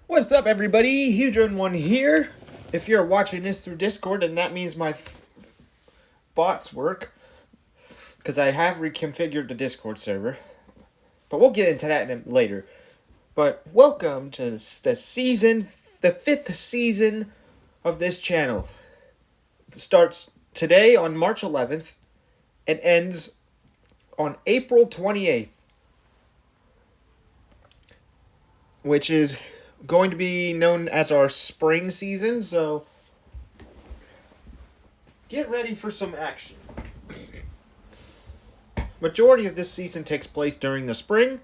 What's up, everybody? Huge1 here. If you're watching this through Discord, then that means my bots work, because I have reconfigured the Discord server. But we'll get into that later. But welcome to the fifth season of this channel. It starts today on March 11th and ends on April 28th, which is going to be known as our spring season, so get ready for some action. Majority of this season takes place during the spring,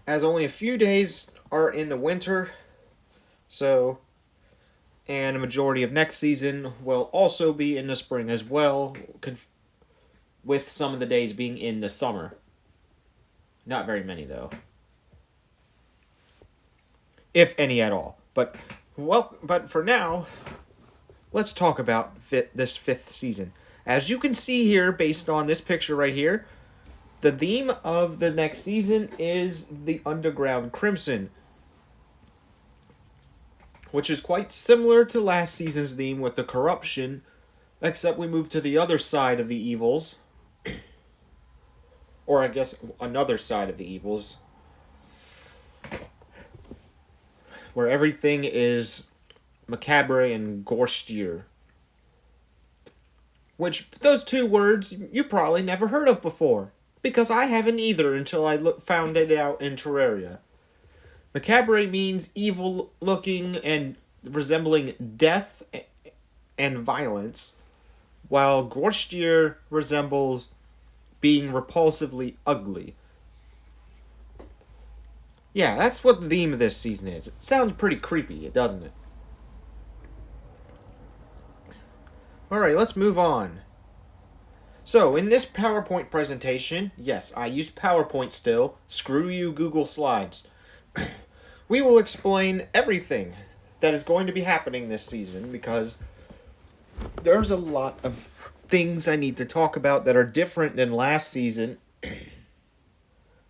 as only a few days are in the winter, and a majority of next season will also be in the spring as well, with some of the days being in the summer. Not very many, though. If any at all. But for now, let's talk about this fifth season. As you can see here, based on this picture right here, the theme of the next season is the Underground Crimson, which is quite similar to last season's theme with the corruption, except we move to the other side of the evils. Or I guess another side of the evils, where everything is macabre and Gorstier. Which, those two words, you probably never heard of before. Because I haven't either until I found it out in Terraria. Macabre means evil-looking and resembling death and violence, while Gorstier resembles being repulsively ugly. Yeah, that's what the theme of this season is. It sounds pretty creepy, doesn't it? Alright, let's move on. So, in this PowerPoint presentation, yes, I use PowerPoint still. Screw you, Google Slides. We will explain everything that is going to be happening this season, because there's a lot of things I need to talk about that are different than last season.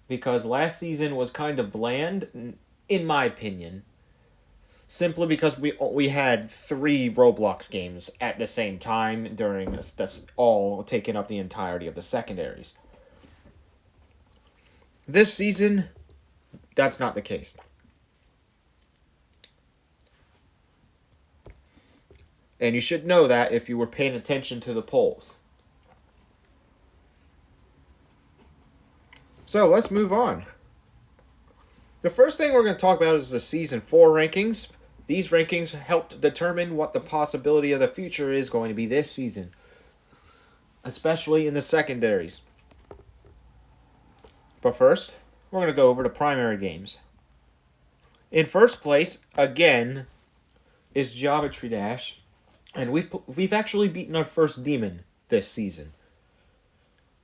Because last season was kind of bland, in my opinion. Simply because we had 3 Roblox games at the same time during this. That's all taking up the entirety of the secondaries. This season, that's not the case. And you should know that if you were paying attention to the polls. So, let's move on. The first thing we're going to talk about is the Season 4 rankings. These rankings helped determine what the possibility of the future is going to be this season, especially in the secondaries. But first, we're going to go over the primary games. In first place, again, is Geometry Dash, and we've actually beaten our first demon this season.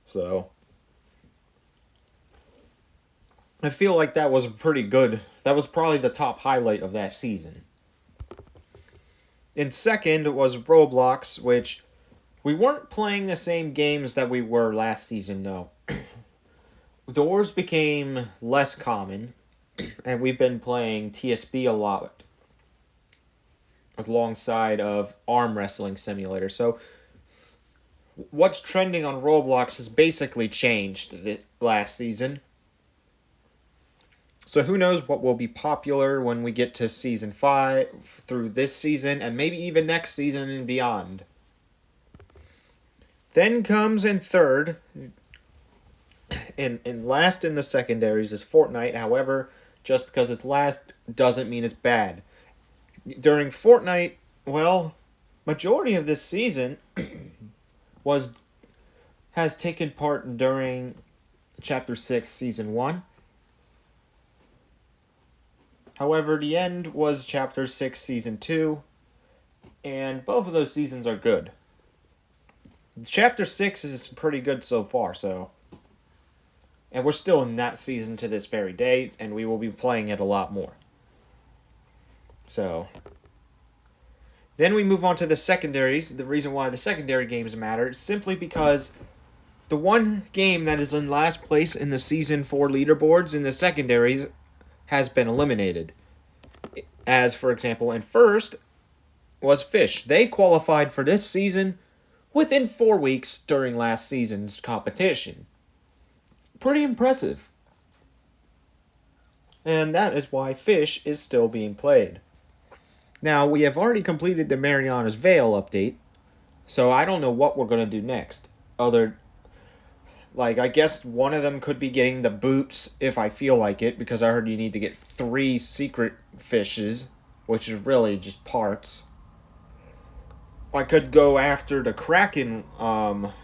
So, I feel like that was pretty good. That was probably the top highlight of that season. In second was Roblox, which we weren't playing the same games that we were last season, no. Doors became less common, and we've been playing TSB a lot alongside of Arm Wrestling Simulator. So, what's trending on Roblox has basically changed last season. So who knows what will be popular when we get to Season 5 through this season, and maybe even next season and beyond. Then comes in third, and last in the secondaries is Fortnite. However, just because it's last doesn't mean it's bad. During Fortnite, well, majority of this season has taken part during Chapter 6, Season 1. However, the end was Chapter 6, Season 2, and both of those seasons are good. Chapter 6 is pretty good so far, and we're still in that season to this very day, and we will be playing it a lot more. So, then we move on to the secondaries. The reason why the secondary games matter is simply because the one game that is in last place in the Season 4 leaderboards in the secondaries has been eliminated. As, for example, in first was Fish. They qualified for this season within 4 weeks during last season's competition. Pretty impressive. And that is why Fish is still being played. Now, we have already completed the Mariana's Veil update, so I don't know what we're going to do next. I guess one of them could be getting the boots if I feel like it, because I heard you need to get 3 secret fishes, which is really just parts. I could go after the Kraken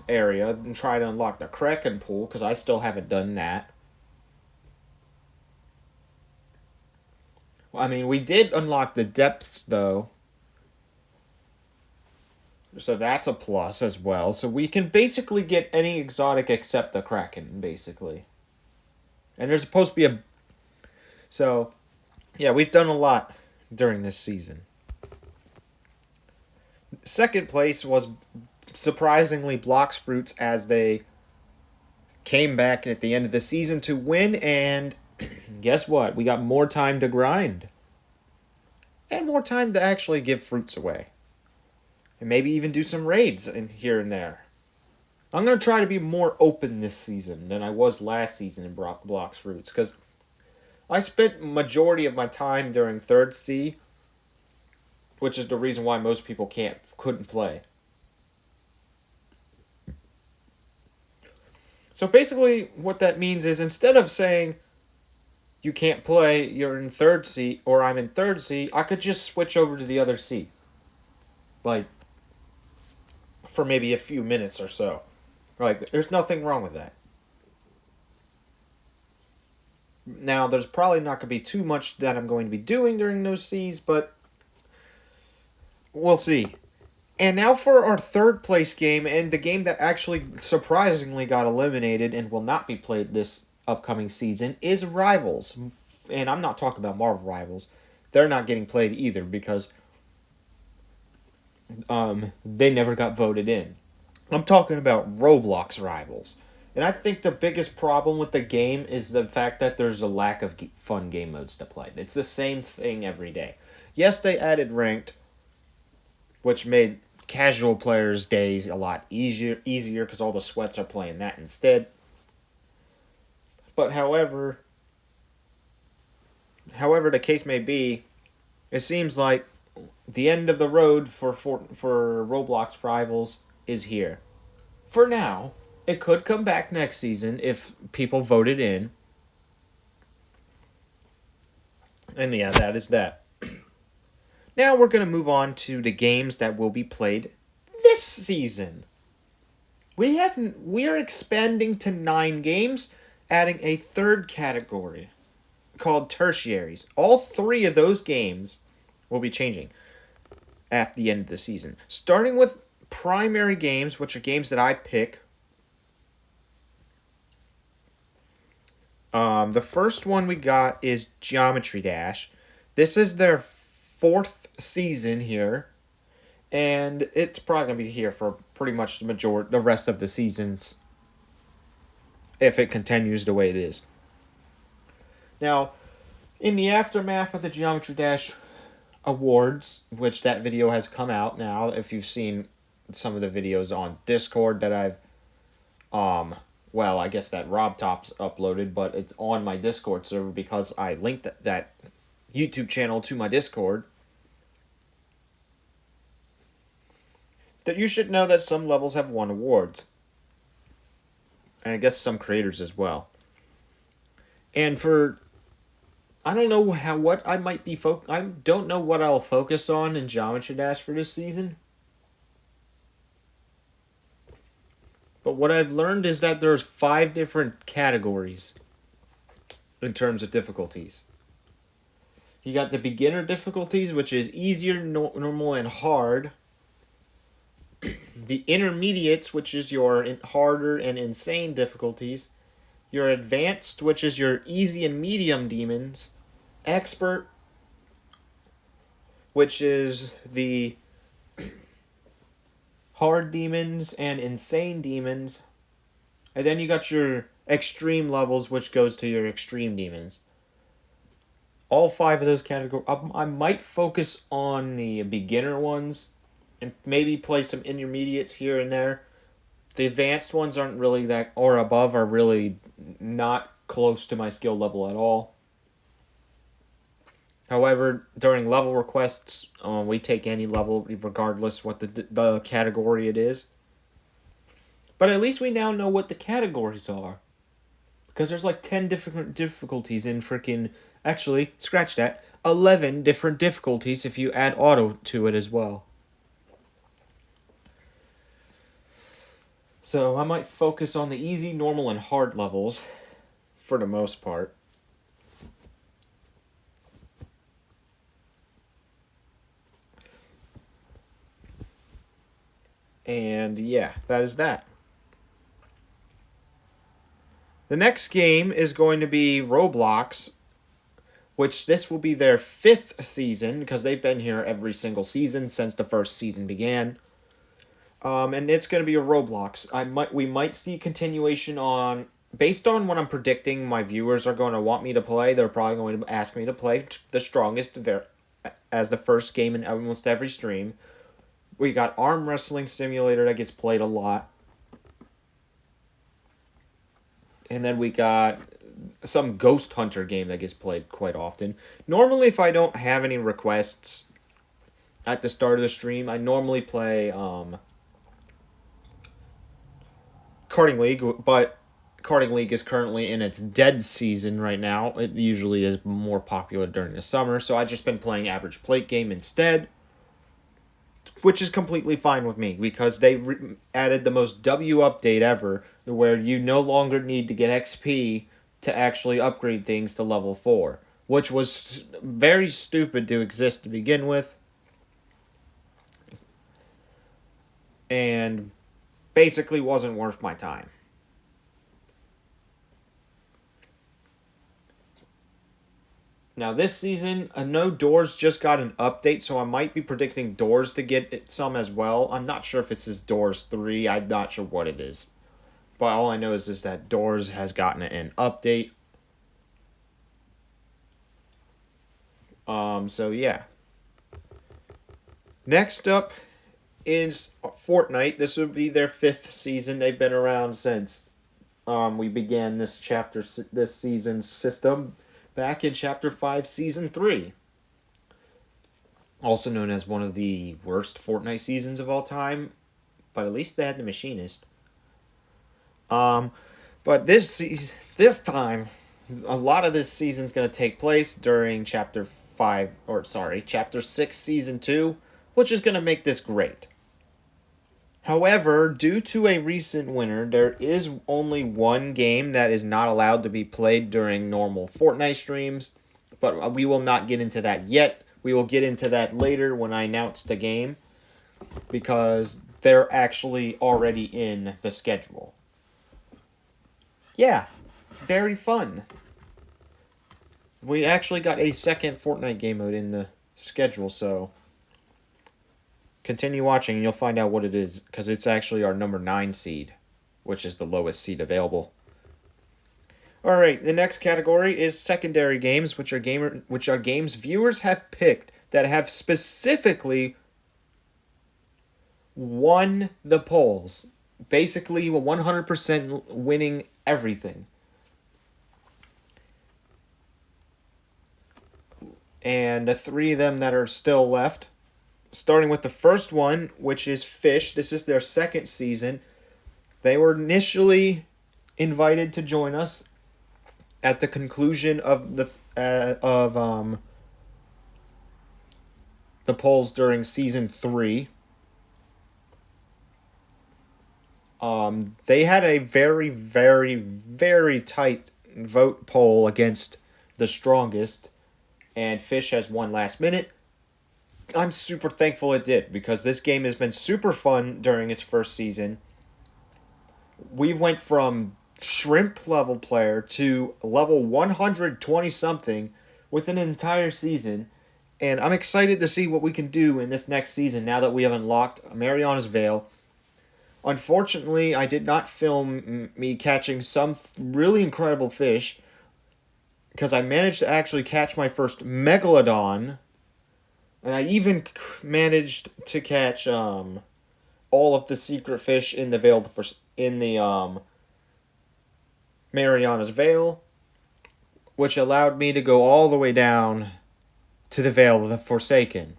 area and try to unlock the Kraken pool, because I still haven't done that. I mean, we did unlock the depths, though. So that's a plus as well. So we can basically get any exotic except the Kraken, basically. And there's supposed to be a... So, yeah, we've done a lot during this season. Second place was surprisingly Blox Fruits, as they came back at the end of the season to win, and guess what? We got more time to grind. And more time to actually give fruits away. And maybe even do some raids in here and there. I'm going to try to be more open this season than I was last season in Blox Fruits, because I spent majority of my time during 3rd C, which is the reason why most people couldn't play. So basically what that means is, instead of saying you can't play, you're in 3rd C, or I'm in 3rd C, I could just switch over to the other C. For maybe a few minutes or so. There's nothing wrong with that. Now, there's probably not going to be too much that I'm going to be doing during those Cs, but we'll see. And now for our 3rd place game, and the game that actually surprisingly got eliminated and will not be played this upcoming season, is Rivals. And I'm not talking about Marvel Rivals. They're not getting played either, because they never got voted in. I'm talking about Roblox Rivals. And I think the biggest problem with the game is the fact that there's a lack of fun game modes to play. It's the same thing every day. Yes, they added ranked, which made casual players' days a lot easier because all the sweats are playing that instead. But however the case may be, it seems like the end of the road for Roblox Rivals is here. For now, it could come back next season if people voted in. And yeah, that is that. Now we're going to move on to the games that will be played this season. We are expanding to 9 games, adding a 3rd category called tertiaries. All 3 of those games will be changing at the end of the season. Starting with primary games, which are games that I pick. The first one we got is Geometry Dash. This is their 4th season here, and it's probably going to be here for pretty much the rest of the seasons, if it continues the way it is. Now, in the aftermath of the Geometry Dash Awards, which that video has come out now, if you've seen some of the videos on Discord that I've, I guess that Rob Top's uploaded, but it's on my Discord server because I linked that YouTube channel to my Discord. That you should know that some levels have won awards. And I guess some creators as well. And I don't know what I might be I don't know what I'll focus on in Geometry Dash for this season. But what I've learned is that there's 5 different categories in terms of difficulties. You got the beginner difficulties, which is easier, normal, and hard. The intermediates, which is your harder and insane difficulties. Your advanced, which is your easy and medium demons. Expert, which is the hard demons and insane demons. And then you got your extreme levels, which goes to your extreme demons. all 5 of those categories. I might focus on the beginner ones and maybe play some intermediates here and there. The advanced ones aren't really that, or above are really not close to my skill level at all. However, during level requests, we take any level regardless what the category it is. But at least we now know what the categories are. Because there's like 10 different difficulties in freaking. Actually, scratch that. 11 different difficulties if you add auto to it as well. So I might focus on the easy, normal, and hard levels for the most part. And yeah, that is that. The next game is going to be Roblox, which this will be their 5th season because they've been here every single season since the first season began. And it's going to be a Roblox. We might see continuation on, based on what I'm predicting my viewers are going to want me to play. They're probably going to ask me to play the strongest as the first game in almost every stream. We got Arm Wrestling Simulator that gets played a lot. And then we got some Ghost Hunter game that gets played quite often. Normally, if I don't have any requests at the start of the stream, I normally play Karting League, but Karting League is currently in its dead season right now. It usually is more popular during the summer, so I've just been playing Average Plate Game instead, which is completely fine with me because they added the most W update ever, where you no longer need to get XP to actually upgrade things to level 4, which was very stupid to exist to begin with. And basically wasn't worth my time. Now this season, I know Doors just got an update, so I might be predicting Doors to get some as well. I'm not sure if this is Doors 3. I'm not sure what it is. But all I know is just that Doors has gotten an update. So yeah. Next up is Fortnite. This would be their 5th season. They've been around since we began this season's system back in Chapter 5, Season 3. Also known as one of the worst Fortnite seasons of all time. But at least they had the Machinist. But this time, a lot of this season's going to take place during Chapter 6, Season 2, which is going to make this great. However, due to a recent winter, there is only one game that is not allowed to be played during normal Fortnite streams, but we will not get into that yet. We will get into that later when I announce the game, because they're actually already in the schedule. Yeah, very fun. We actually got a second Fortnite game mode in the schedule, so continue watching and you'll find out what it is, because it's actually our number 9 seed, which is the lowest seed available. Alright, the next category is secondary games, which are games viewers have picked that have specifically won the polls. Basically, 100% winning everything. And the 3 of them that are still left, starting with the first one, which is Fish. This is their 2nd season. They were initially invited to join us at the conclusion of the polls during Season 3. They had a very, very, very tight vote poll against the strongest, and Fish has won last minute. I'm super thankful it did, because this game has been super fun during its first season. We went from shrimp level player to level 120 something within an entire season, and I'm excited to see what we can do in this next season now that we have unlocked Mariana's Veil. Unfortunately, I did not film me catching some really incredible fish, because I managed to actually catch my first megalodon, and I even managed to catch all of the secret fish in the Marianas Veil, which allowed me to go all the way down to the Veil of the Forsaken,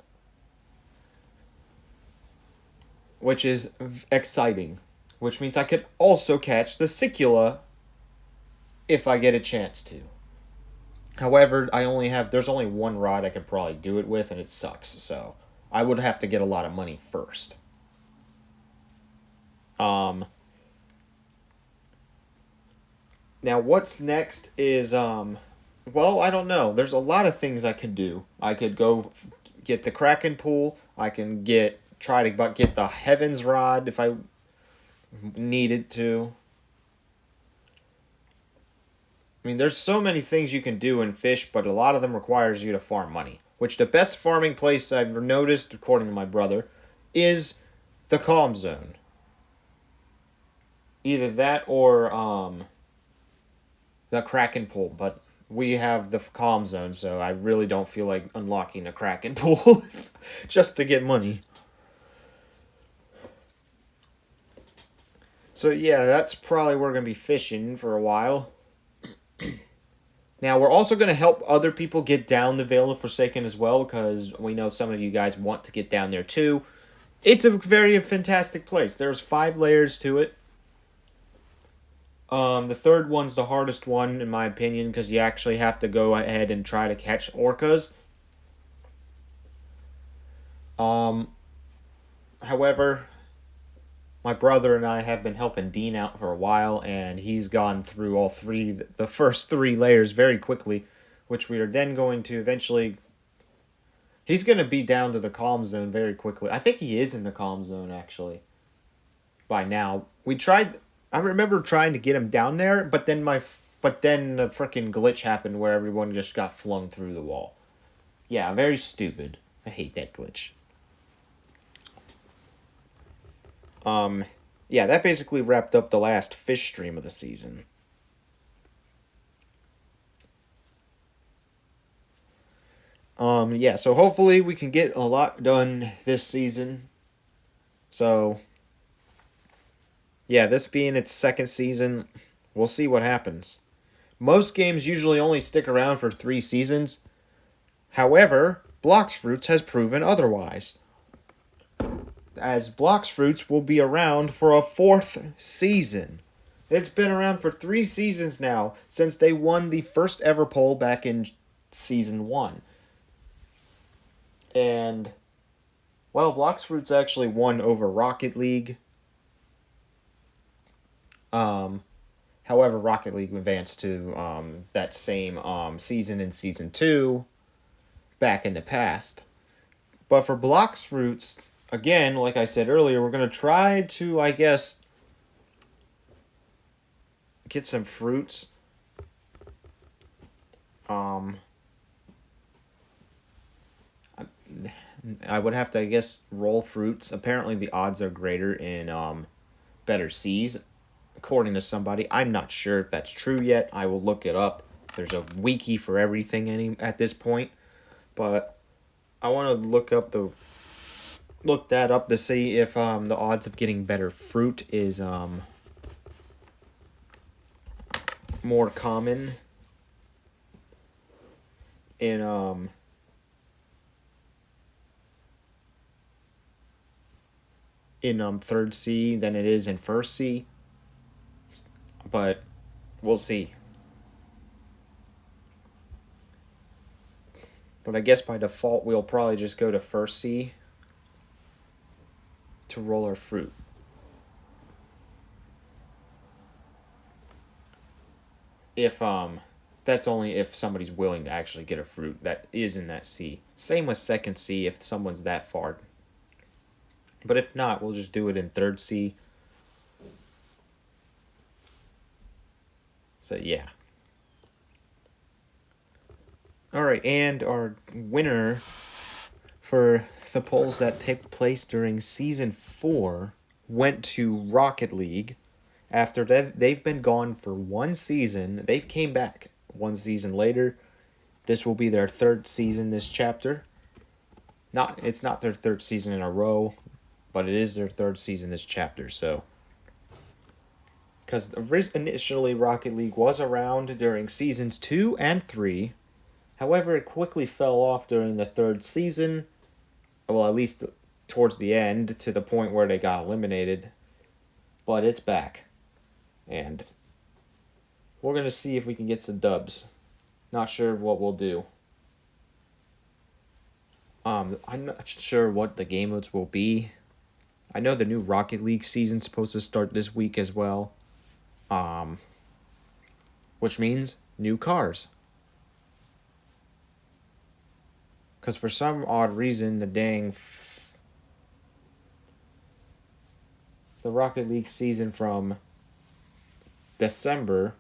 which is exciting, which means I could also catch the Sicula if I get a chance to. However, there's only one rod I could probably do it with, and it sucks, so I would have to get a lot of money first. Now what's next is, well, I don't know. There's a lot of things I could do. I could go get the Kraken pool. I can try to get the Heaven's Rod if I needed to. I mean, there's so many things you can do in fish, but a lot of them requires you to farm money. Which the best farming place I've noticed, according to my brother, is the Calm Zone. Either that or the Kraken pool, but we have the Calm Zone, so I really don't feel like unlocking the Kraken pool just to get money. So yeah, that's probably where we're going to be fishing for a while. Now, we're also going to help other people get down the Veil of Forsaken as well, because we know some of you guys want to get down there too. It's a very fantastic place. There's 5 layers to it. The third one's the hardest one, in my opinion, because you actually have to go ahead and try to catch orcas. However, my brother and I have been helping Dean out for a while, and he's gone through the first 3 layers very quickly, which we are then going to eventually... He's going to be down to the Calm Zone very quickly. I think he is in the Calm Zone, actually, by now. I remember trying to get him down there, but then the freaking glitch happened where everyone just got flung through the wall. Yeah, very stupid. I hate that glitch. Yeah, that basically wrapped up the last fish stream of the season. Yeah, so hopefully we can get a lot done this season. So, yeah, this being its second season, we'll see what happens. Most games usually only stick around for 3 seasons. However, Blox Fruits has proven otherwise, as Blox Fruits will be around for a 4th season. It's been around for 3 seasons now, since they won the first ever poll back in Season 1. And, well, Blox Fruits actually won over Rocket League. However, Rocket League advanced to that same season in Season 2 back in the past. But for Blox Fruits, again, like I said earlier, we're going to try to, I guess, get some fruits. I would have to, I guess, roll fruits. Apparently the odds are greater in better seas, according to somebody. I'm not sure if that's true yet. I will look it up. There's a wiki for everything at this point. But I want to look that up to see if the odds of getting better fruit is more common in third sea than it is in first sea. But we'll see. But I guess by default we'll probably just go to first sea to roll our fruit. If that's only if somebody's willing to actually get a fruit that is in that sea. Same with second sea if someone's that far. But if not, we'll just do it in third sea. So yeah. Alright, and our winner for the polls that take place during Season 4 went to Rocket League. After they've been gone for 1 season, they've came back. one season later. This will be their third season, this chapter. It's not their third season in a row, but it is their third season, this chapter, so. Because initially Rocket League was around during seasons 2 and 3. However, it quickly fell off during the third season. Well, at least towards the end, to the point where they got eliminated. But it's back. And we're going to see if we can get some dubs. Not sure what we'll do. I'm not sure what the game modes will be. I know the new Rocket League season's supposed to start this week as well. Which means new cars. Because for some odd reason, the Rocket League season from December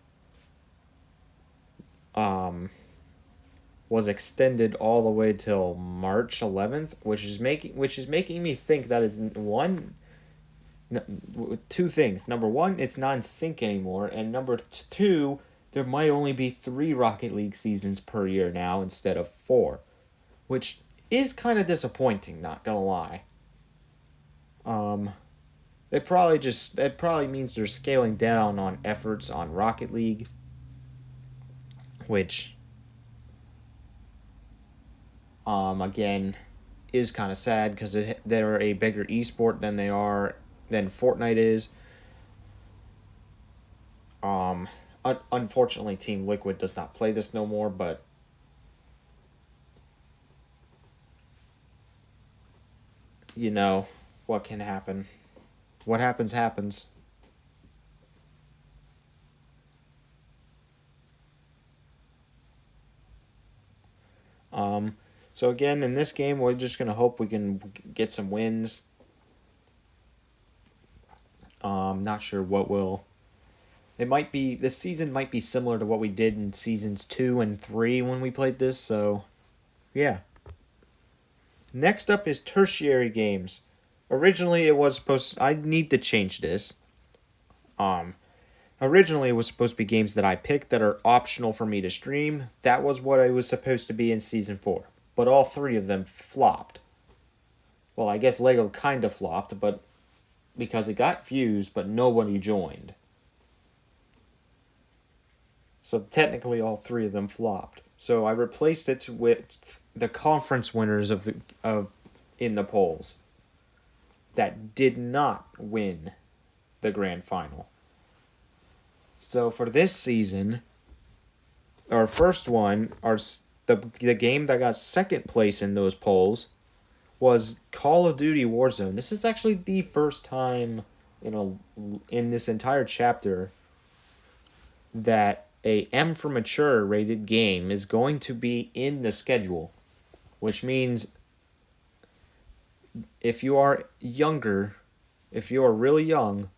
was extended all the way till March 11th, which is making me think that it's two things. Number one, it's not in sync anymore, and number two, there might only be 3 Rocket League seasons per year now instead of 4, which is kind of disappointing, not gonna lie. It probably means they're scaling down on efforts on Rocket League, which again is kind of sad because they're a bigger esport than Fortnite is. Unfortunately, Team Liquid does not play this no more, but you know what can happen. What happens, happens. So again, in this game, we're just gonna hope we can get some wins. Not sure what will. This season might be similar to what we did in seasons 2 and 3 when we played this, so yeah. Next up is tertiary games. Originally it was I need to change this. Originally it was supposed to be games that I picked that are optional for me to stream. That was what I was supposed to be in season 4. But all 3 of them flopped. Well, I guess Lego kind of flopped, but because it got views, but nobody joined. So technically all 3 of them flopped. So I replaced it with the conference winners in the polls that did not win the grand final. So for this season, our first one, the game that got second place in those polls was Call of Duty Warzone. This is actually the first time in this entire chapter that a M for Mature rated game is going to be in the schedule, which means if you are really young,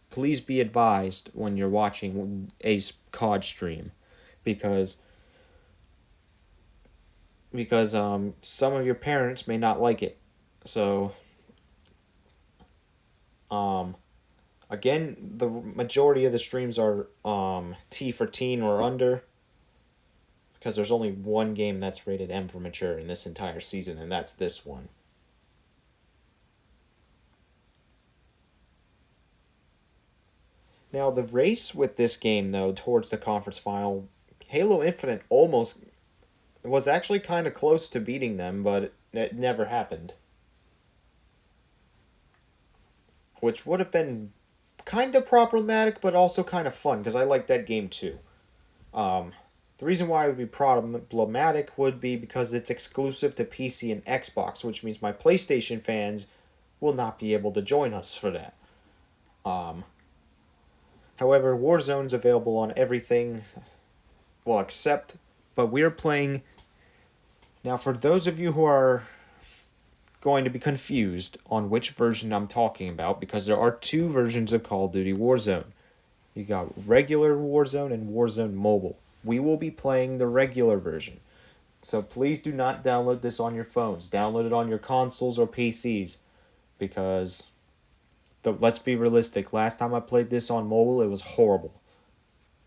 please be advised when you're watching a COD stream, because some of your parents may not like it. So again, the majority of the streams are T for teen or under, because there's only one game that's rated M for Mature in this entire season, and that's this one. Now, the race with this game, though, towards the conference final, Halo Infinite almost was actually kind of close to beating them, but it never happened. Which would have been kind of problematic, but also kind of fun, because I like that game too. The reason why it would be problematic would be because it's exclusive to PC and Xbox, which means my PlayStation fans will not be able to join us for that. However, Warzone's available on everything, well, but we're playing. Now, for those of you who are going to be confused on which version I'm talking about, because there are 2 versions of Call of Duty Warzone. You got regular Warzone and Warzone Mobile. We will be playing the regular version. So please do not download this on your phones. Download it on your consoles or PCs, because let's be realistic. Last time I played this on mobile, it was horrible.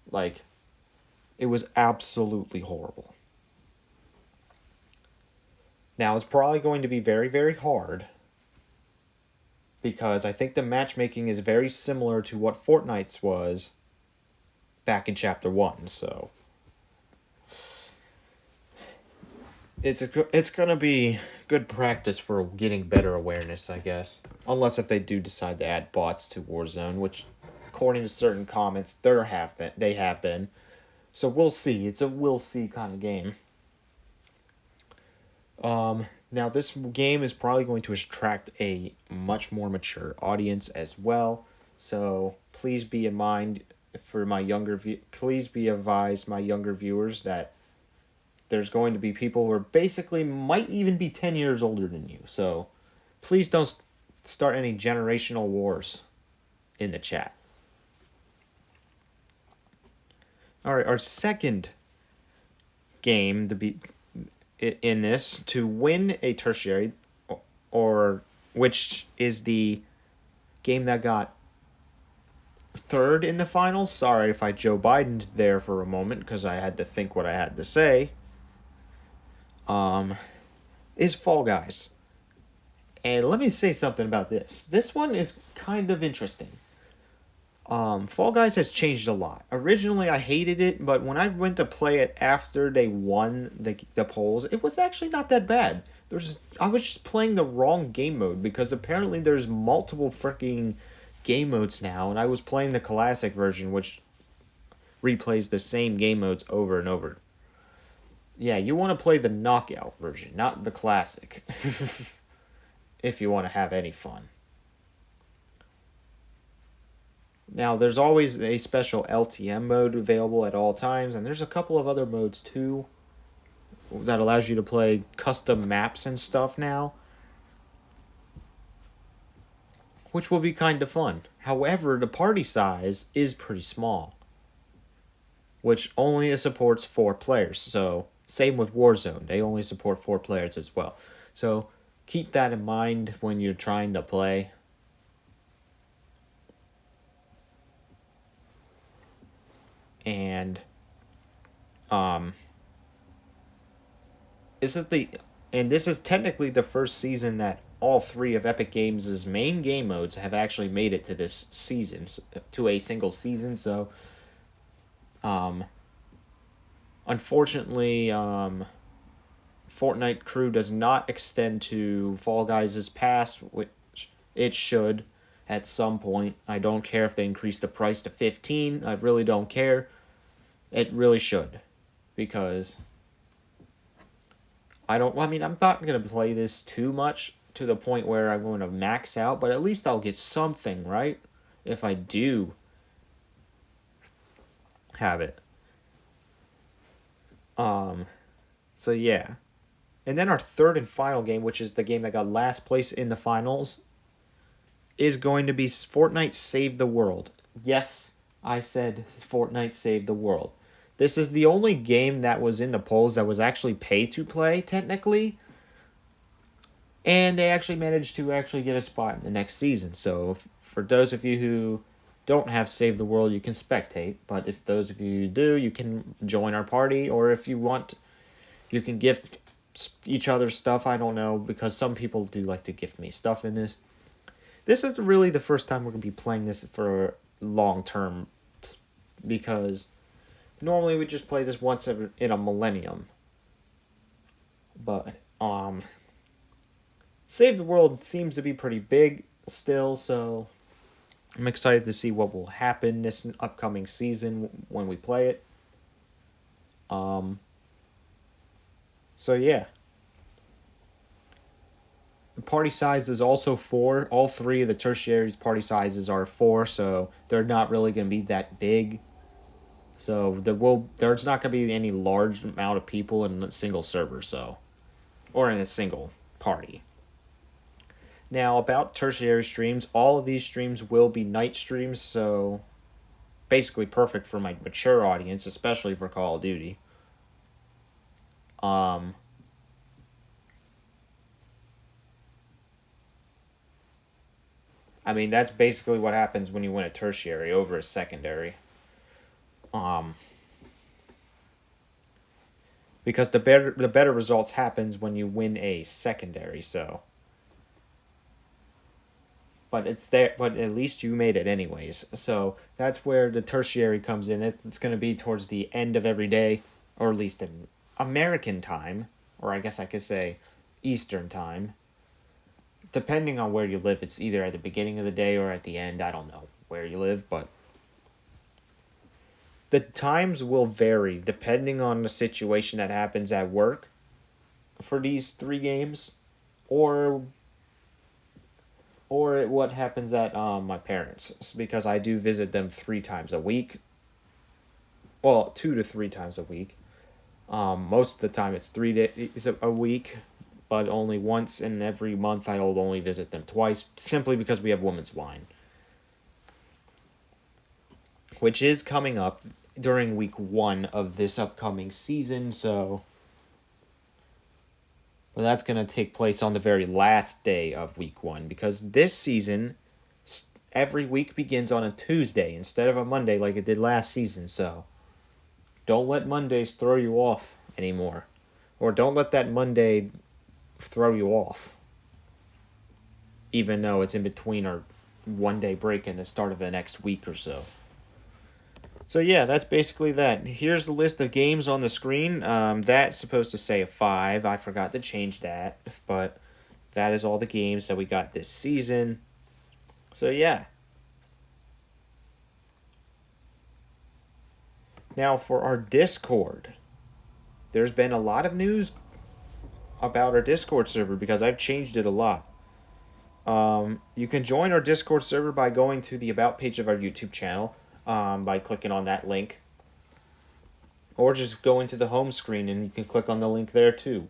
Like, It was absolutely horrible. Now, it's probably going to be very, very hard because I think the matchmaking is very similar to what Fortnite's was back in Chapter 1, so it's going to be good practice for getting better awareness, I guess. Unless if they do decide to add bots to Warzone, which according to certain comments they have been. So we'll see. It's a we'll see kind of game. Now this game is probably going to attract a much more mature audience as well. So please be in mind for my please be advised, my younger viewers, that there's going to be people who are basically might even be 10 years older than you. So please don't start any generational wars in the chat. All right, our second game to be in this to win a tertiary, or which is the game that got third in the finals. Sorry if I Joe Biden there for a moment because I had to think what I had to say. Is Fall Guys. And let me say something about this. This one is kind of interesting. Fall Guys has changed a lot. Originally, I hated it, but when I went to play it after they won the polls, it was actually not that bad. I was just playing the wrong game mode because apparently there's multiple freaking game modes now, and I was playing the classic version, which replays the same game modes over and over. Yeah, you want to play the knockout version, not the classic, if you want to have any fun. Now, there's always a special LTM mode available at all times, and there's a couple of other modes too that allows you to play custom maps and stuff now, which will be kind of fun. However, the party size is pretty small, which only supports 4 players. So, same with Warzone, they only support 4 players as well. So, keep that in mind when you're trying to play. And this is technically the first season that all 3 of Epic Games' main game modes have actually made it to this season, to a single season. So unfortunately, Fortnite Crew does not extend to Fall Guys' past, which it should at some point. I don't care if they increase the price to 15. I really don't care. It really should, because I'm not going to play this too much to the point where I'm going to max out, but at least I'll get something, right? If I do have it. So yeah. And then our third and final game, which is the game that got last place in the finals, is going to be Fortnite Save the World. Yes, I said Fortnite Save the World. This is the only game that was in the polls that was actually pay to play, technically. And they actually managed to actually get a spot in the next season. So for those of you who don't have Save the World, you can spectate. But if those of you do, you can join our party. Or if you want, you can gift each other stuff. I don't know, because some people do like to gift me stuff in this. This is really the first time we're going to be playing this for long term, because normally we just play this once in a millennium. But Save the World seems to be pretty big still, so I'm excited to see what will happen this upcoming season when we play it. So yeah. The party size is also 4. All 3 of the tertiary party sizes are 4, so they're not really going to be that big. So there's not going to be any large amount of people in a single server, or in a single party. Now, about tertiary streams, all of these streams will be night streams, so basically perfect for my mature audience, especially for Call of Duty. That's basically what happens when you win a tertiary over a secondary. because the better results happens when you win a secondary. So, but it's there. But at least you made it anyways. So that's where the tertiary comes in. It's going to be towards the end of every day, or at least in American time, or I guess I could say Eastern time. Depending on where you live, it's either at the beginning of the day or at the end. I don't know where you live, but the times will vary depending on the situation that happens at work for these 3 games, or what happens at my parents, because I do visit them 3 times a week. Well, 2 to 3 times a week. Most of the time it's 3 days a week, but only once in every month I'll only visit them twice, simply because we have women's wine, which is coming up during week 1 of this upcoming season. So, but that's going to take place on the very last day of week 1, because this season, every week begins on a Tuesday instead of a Monday like it did last season. So don't let Mondays throw you off anymore, or don't let that Monday throw you off, even though it's in between our 1 day break and the start of the next week or so. So yeah, that's basically that. Here's the list of games on the screen. That's supposed to say a 5. I forgot to change that, but that is all the games that we got this season. So yeah. Now for our Discord. There's been a lot of news about our Discord server because I've changed it a lot. You can join our Discord server by going to the About page of our YouTube channel, by clicking on that link. Or just go into the home screen and you can click on the link there too.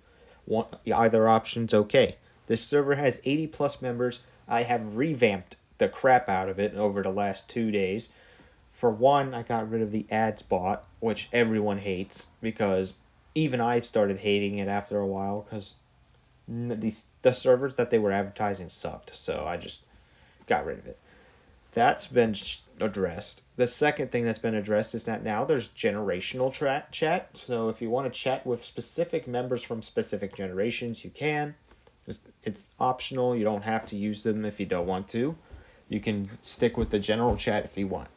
Either option's okay. This server has 80 plus members. I have revamped the crap out of it over the last 2 days. For one, I got rid of the ads bot, which everyone hates, because even I started hating it after a while, because the servers that they were advertising sucked, so I just got rid of it. That's been addressed. The second thing that's been addressed is that now there's generational chat. So if you want to chat with specific members from specific generations, you can. It's optional. You don't have to use them if you don't want to. You can stick with the general chat if you want.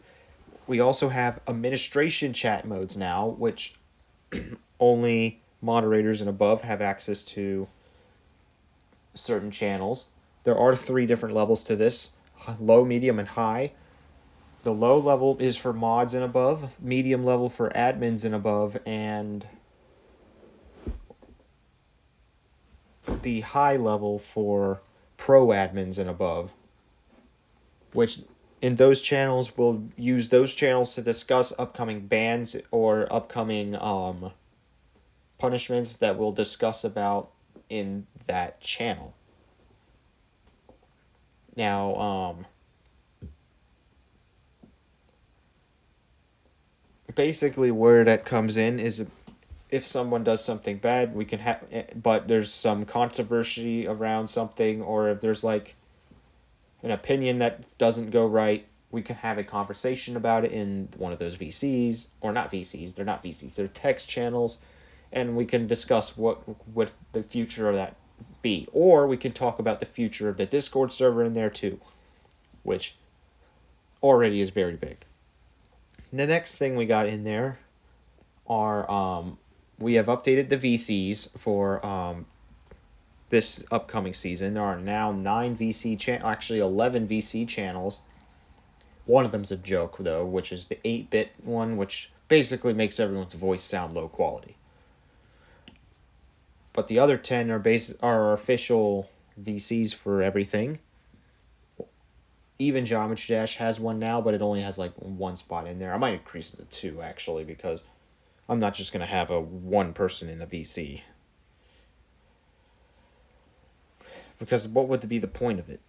We also have administration chat modes now, which only moderators and above have access to certain channels. There are 3 different levels to this: low, medium, and high. The low level is for mods and above, medium level for admins and above, and the high level for pro admins and above, which in those channels we'll use those channels to discuss upcoming bans or upcoming punishments that we'll discuss about in that channel. Now, basically where that comes in is if someone does something bad, we can have, but there's some controversy around something, or if there's like an opinion that doesn't go right, we can have a conversation about it in one of those VCs, or not VCs, they're not VCs, they're text channels, and we can discuss what the future of that be. Or we can talk about the future of the Discord server in there too, which already is very big. The next thing we got in there are we have updated the VCs for this upcoming season. There are now 11 VC channels. One of them's a joke though, which is the 8-bit one, which basically makes everyone's voice sound low quality. But the other 10 are official VCs for everything. Even Geometry Dash has one now, but it only has like 1 spot in there. I might increase it to 2 actually, because I'm not just going to have one person in the VC. Because what would be the point of it?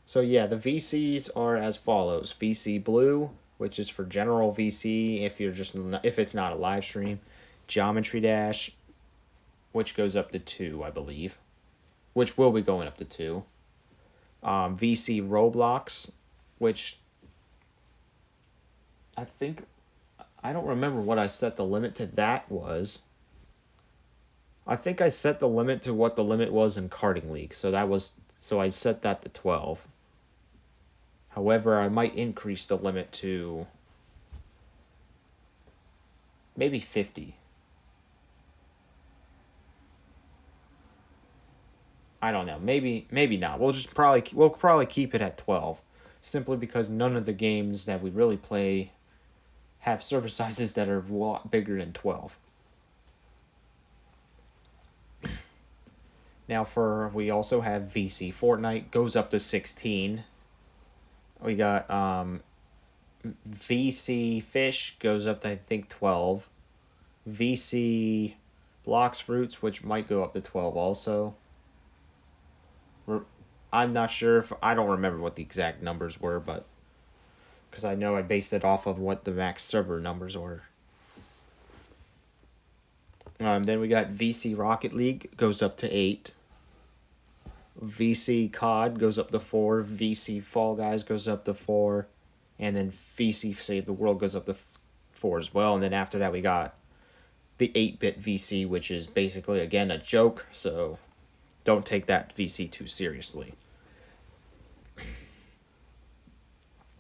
So yeah, the VCs are as follows: VC Blue, which is for general VC if it's not a live stream; Geometry Dash, which goes up to 2, I believe, which will be going up to 2. VC Roblox, which I think I don't remember what I set the limit to that was. I think I set the limit to what the limit was in Karting League, so I set that to 12. However, I might increase the limit to maybe 50. I don't know. Maybe not. We'll probably keep it at 12, simply because none of the games that we really play have server sizes that are a lot bigger than 12. Now we also have VC. Fortnite goes up to 16. We got VC Fish goes up to I think 12. VC Blocks Fruits, which might go up to 12 also. I'm not sure if I don't remember what the exact numbers were, but because I know I based it off of what the max server numbers were. Then we got VC Rocket League goes up to 8. VC COD goes up to 4. VC Fall Guys goes up to 4. And then VC Save the World goes up to 4 as well. And then after that we got the 8-bit VC, which is basically, again, a joke. So don't take that VC too seriously.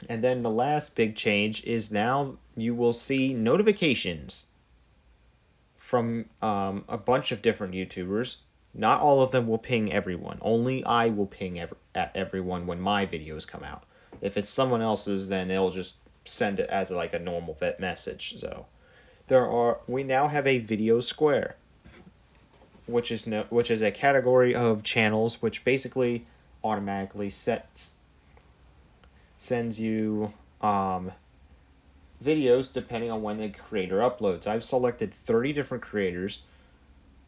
And then the last big change is now you will see notifications from a bunch of different YouTubers. Not all of them will ping everyone. Only I will ping at everyone when my videos come out. If it's someone else's, then it'll just send it as like a normal message. So we now have a video square, which is a category of channels which basically automatically sends you videos depending on when the creator uploads. I've selected 30 different creators,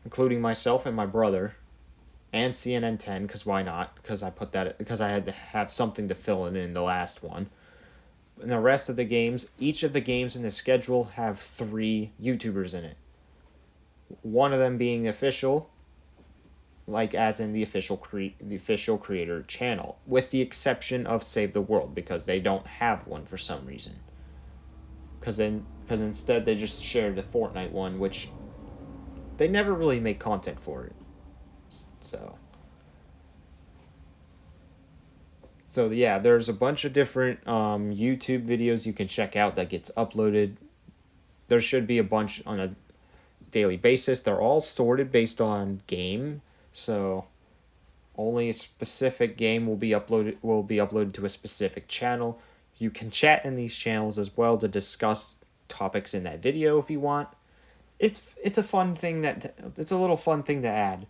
including myself and my brother, and CNN10, because why not? Because I had to have something to fill in the last one. And the rest of the games, each of the games in the schedule have 3 YouTubers in it. One of them being official, like as in the official creator channel, with the exception of Save the World, because they don't have one for some reason. Because instead they just shared the Fortnite one, which they never really make content for it. So yeah, there's a bunch of different YouTube videos you can check out that gets uploaded. There should be a bunch on a daily basis. They're all sorted based on game, so only a specific game will be uploaded to a specific channel. You can chat in these channels as well to discuss topics in that video if you want. It's a fun thing it's a little fun thing to add.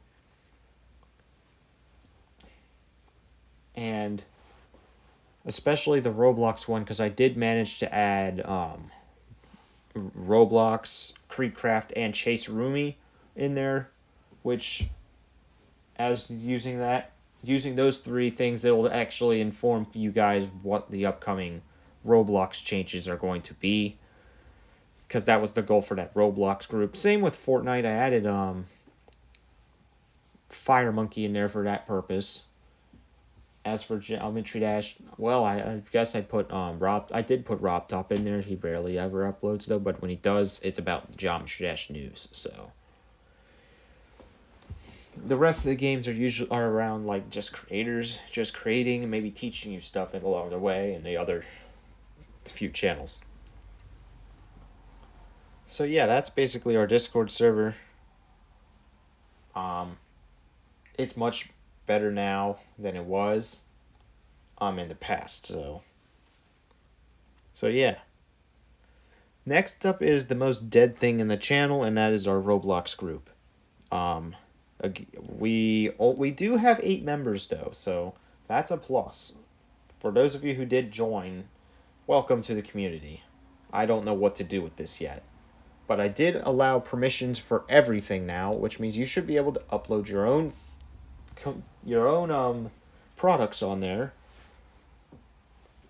And especially the Roblox one, because I did manage to add Roblox, Creekcraft, and Chase Roomy in there, which using those 3 things, it'll actually inform you guys what the upcoming Roblox changes are going to be, because that was the goal for that Roblox group. Same with Fortnite. I added Fire Monkey in there for that purpose. As for Geometry Dash, well, I guess I put Rob. I did put Rob Top in there. He rarely ever uploads though, but when he does, it's about Geometry Dash news. So the rest of the games are around like just creators, just creating, and maybe teaching you stuff along the way, and the other few channels. So yeah, that's basically our Discord server. It's much better now than it was in the past. So yeah. Next up is the most dead thing in the channel, and that is our Roblox group. We do have 8 members though, so that's a plus. For those of you who did join, welcome to the community. I don't know what to do with this yet, but I did allow permissions for everything now, which means you should be able to upload your own products on there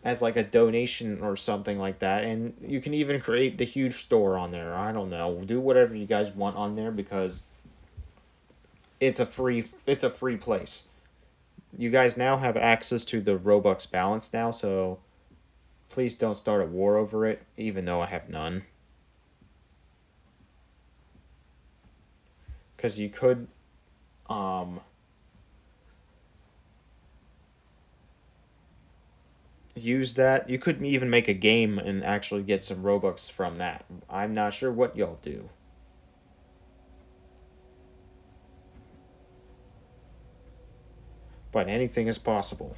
as like a donation or something like that, and you can even create the huge store on there. I don't know, do whatever you guys want on there, because it's a free place. You guys now have access to the Robux balance now, so please don't start a war over it, even though I have none. because you could use that. You could even make a game and actually get some Robux from that. I'm not sure what y'all do. But anything is possible.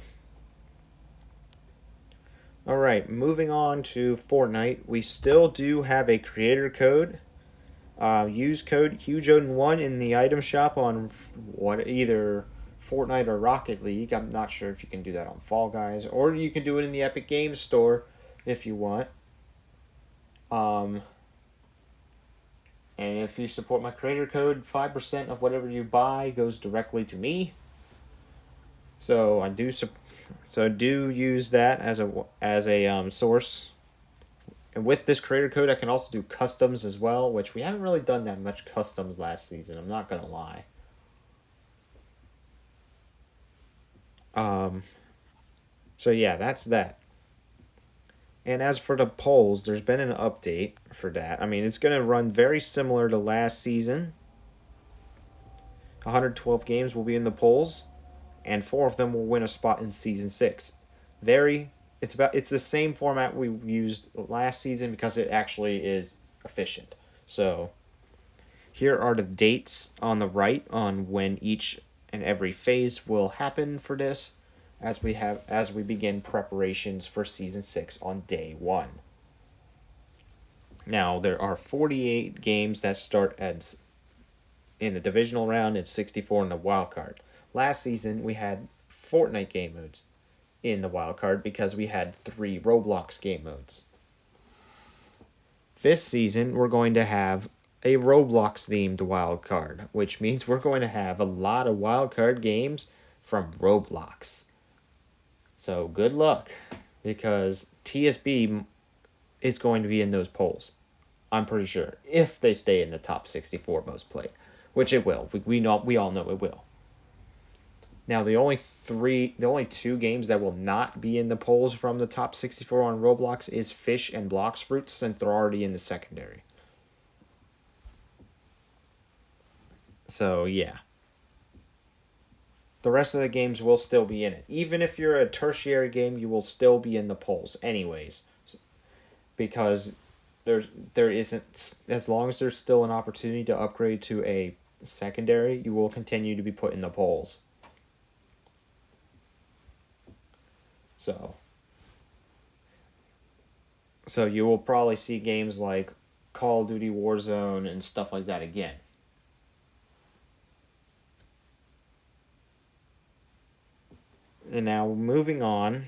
Alright, moving on to Fortnite. We still do have a creator code. Use code HugeOdin1 in the item shop on either Fortnite or Rocket League. I'm not sure if you can do that on Fall Guys, or you can do it in the Epic Games Store if you want. And if you support my creator code, 5% of whatever you buy goes directly to me. So I do use that as a source. And with this creator code, I can also do customs as well, which we haven't really done that much customs last season. I'm not gonna lie. So yeah, that's that. And as for the polls, there's been an update for that. I mean, it's gonna run very similar to last season. 112 games will be in the polls, and 4 of them will win a spot in season 6. It's the same format we used last season because it actually is efficient. So here are the dates on the right on when each and every phase will happen for this as we begin preparations for season 6 on day 1. Now there are 48 games that start in the divisional round and 64 in the wild card. Last season we had Fortnite game modes in the wild card because we had 3 Roblox game modes. This season we're going to have a Roblox themed wild card, which means we're going to have a lot of wild card games from Roblox. So good luck, because TSB is going to be in those polls. I'm pretty sure, if they stay in the top 64 most played, which it will. We all know it will. Now the only 2 games that will not be in the polls from the top 64 on Roblox is Fish and Blox Fruits, since they're already in the secondary. So yeah. The rest of the games will still be in it. Even if you're a tertiary game, you will still be in the polls anyways. Because there isn't, as long as there's still an opportunity to upgrade to a secondary, you will continue to be put in the polls. So you will probably see games like Call of Duty Warzone and stuff like that again. And now moving on.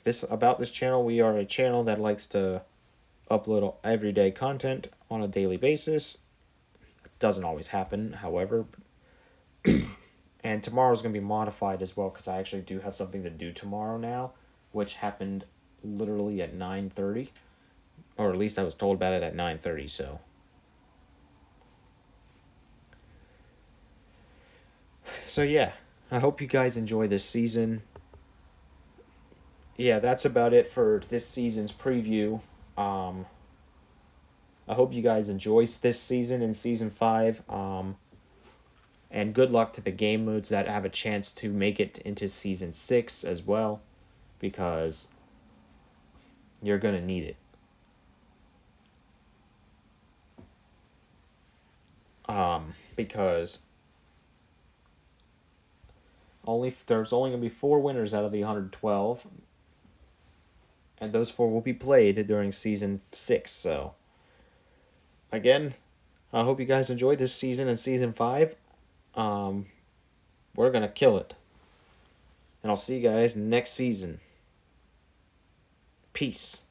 This channel, we are a channel that likes to upload everyday content on a daily basis. It doesn't always happen, however. And tomorrow's going to be modified as well, because I actually do have something to do tomorrow now, which happened literally at 9:30. Or at least I was told about it at 9:30, so. So yeah, I hope you guys enjoy this season. Yeah, that's about it for this season's preview. I hope you guys enjoy this season in season 5. And good luck to the game modes that have a chance to make it into season 6 as well, because you're going to need it. Because there's only going to be 4 winners out of the 112, and those 4 will be played during season 6. So again, I hope you guys enjoyed this season and season 5. We're gonna kill it, and I'll see you guys next season. Peace.